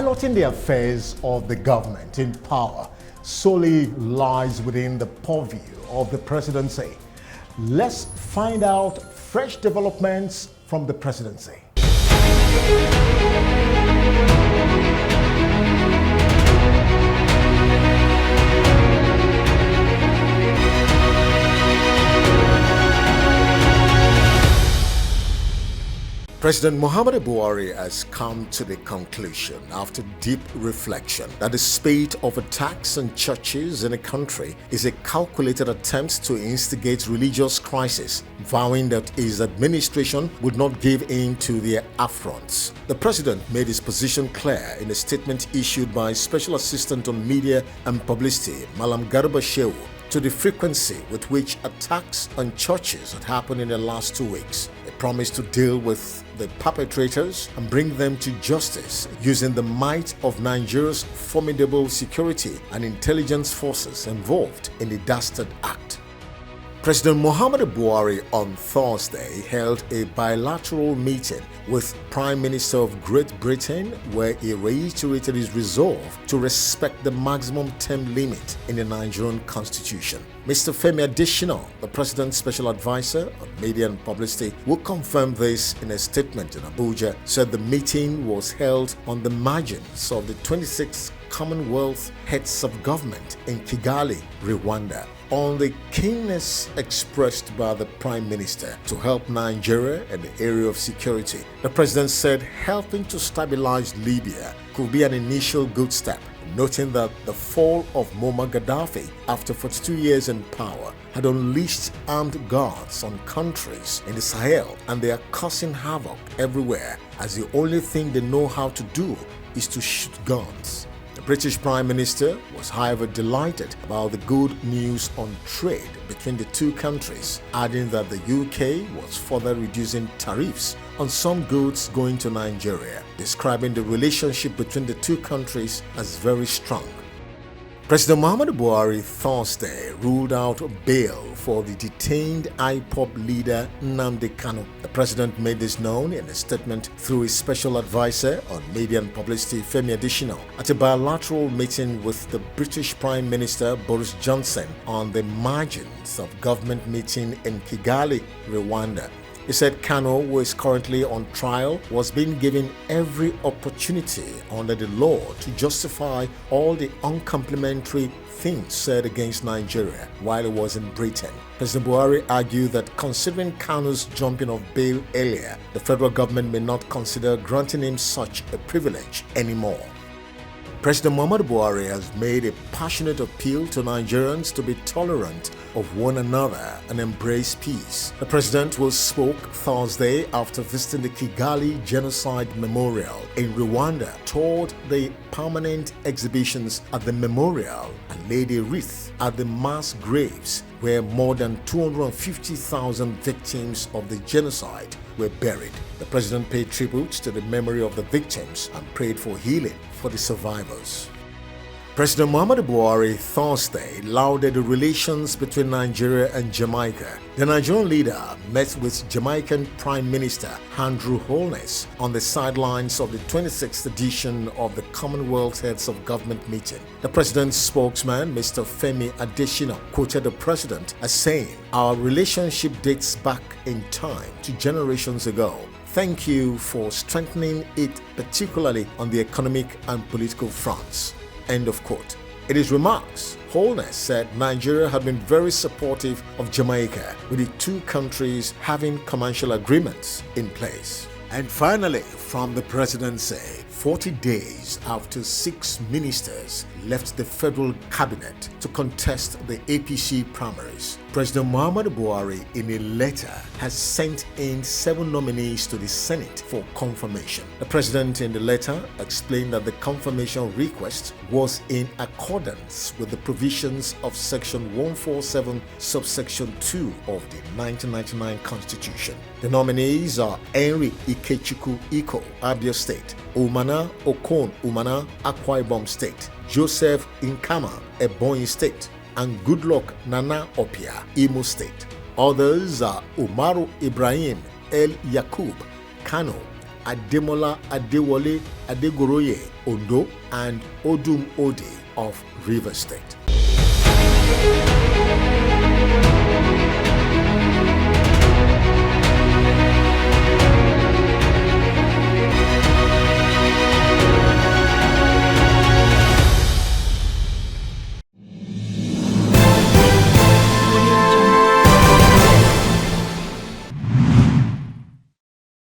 Piloting the affairs of the government in power solely lies within the purview of the presidency. Let's find out fresh developments from the presidency. President Muhammadu Buhari has come to the conclusion, after deep reflection, that the spate of attacks on churches in the country is a calculated attempt to instigate religious crisis, vowing that his administration would not give in to their affronts. The president made his position clear in a statement issued by Special Assistant on Media and Publicity, Malam Garba Shehu, to the frequency with which attacks on churches had happened in the last 2 weeks. He promised to deal with the perpetrators and bring them to justice using the might of Nigeria's formidable security and intelligence forces involved in the dastard act. President Muhammadu Buhari on Thursday held a bilateral meeting with Prime Minister of Great Britain, where he reiterated his resolve to respect the maximum term limit in the Nigerian constitution. Mr. Femi Adesina, the President's Special Advisor on Media and Publicity, who confirmed this in a statement in Abuja, said the meeting was held on the margins of the 26th Commonwealth Heads of Government in Kigali, Rwanda, on the keenness expressed by the Prime Minister to help Nigeria in the area of security. The President said helping to stabilize Libya could be an initial good step, noting that the fall of Muammar Gaddafi after 42 years in power had unleashed armed guards on countries in the Sahel, and they are causing havoc everywhere, as the only thing they know how to do is to shoot guns. The British Prime Minister was, however, delighted about the good news on trade between the two countries, adding that the UK was further reducing tariffs on some goods going to Nigeria, describing the relationship between the two countries as very strong. President Muhammadu Buhari Thursday ruled out bail for the detained IPOB leader Nnamdi Kanu. The president made this known in a statement through his special advisor on media and publicity, Femi Adesina, at a bilateral meeting with the British Prime Minister Boris Johnson on the margins of government meeting in Kigali, Rwanda. He said Kanu, who is currently on trial, was being given every opportunity under the law to justify all the uncomplimentary things said against Nigeria while he was in Britain. President Buhari argued that considering Kanu's jumping of bail earlier, the federal government may not consider granting him such a privilege anymore. President Muhammadu Buhari has made a passionate appeal to Nigerians to be tolerant of one another and embrace peace. The president, who spoke Thursday after visiting the Kigali Genocide Memorial in Rwanda, toured the permanent exhibitions at the memorial and laid a wreath at the mass graves where more than 250,000 victims of the genocide were buried. The president paid tribute to the memory of the victims and prayed for healing for the survivors. President Muhammadu Buhari Thursday lauded the relations between Nigeria and Jamaica. The Nigerian leader met with Jamaican Prime Minister Andrew Holness on the sidelines of the 26th edition of the Commonwealth Heads of Government meeting. The president's spokesman, Mr. Femi Adesina, quoted the president as saying, "Our relationship dates back in time to generations ago. Thank you for strengthening it, particularly on the economic and political fronts." End of quote. In his remarks, Holness said Nigeria had been very supportive of Jamaica, with the two countries having commercial agreements in place. And finally, from the presidency, 40 days after 6 ministers left the federal cabinet to contest the APC primaries, President Muhammadu Buhari, in a letter, has sent in 7 nominees to the Senate for confirmation. The president in the letter explained that the confirmation request was in accordance with the provisions of Section 147, subsection 2 of the 1999 Constitution. The nominees are Henry Ikechukwu Iko, Abia State; Umana Okon Umana, Akwa Ibom State; Joseph Nkama, Ebonyi State; and Goodluck Nana Opia, Imo State. Others are Umaru Ibrahim El Yakub, Kano; Ademola Adewale Adegoroye, Ondo, and Odum Ode of Rivers State.